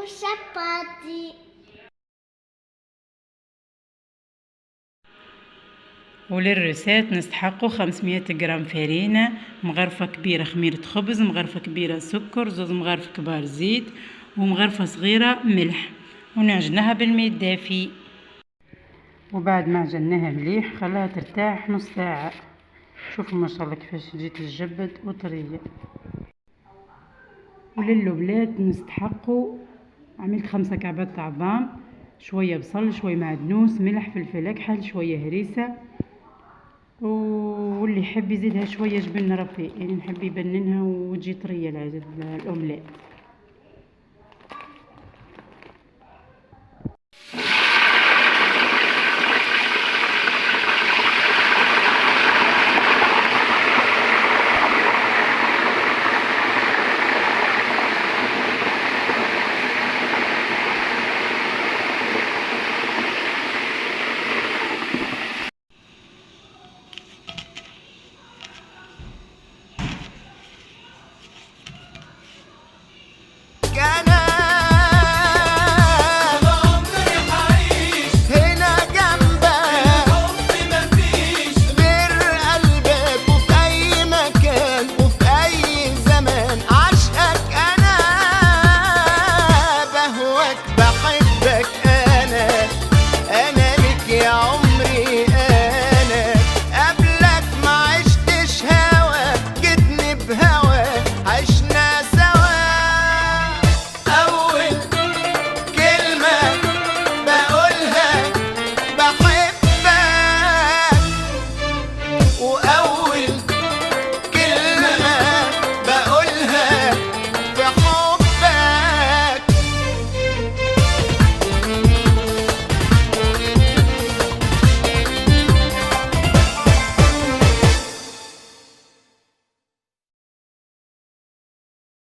وشاباتي. وللروسات نستحقوا 500 جرام فرينة، مغرفة كبيرة خميرة خبز، مغرفة كبيرة سكر، 2 مغارف كبار زيت، ومغرفة صغيرة ملح، ونعجنها بالماء الدافي. وبعد ما عجناها مليح خلاها ترتاح نص ساعة. شوفوا ما شاء الله كيفاش تجي تجبد وطرية. وللبلات نستحقوا عملت 5 كعبات عظام، شوية بصل، شوية معدنوس، ملح، فلفل اكحل، شوية هريسة، واللي يحب يزيدها شوية جبن ربي، يعني نحب يبننها وتجي طرية الأومليت.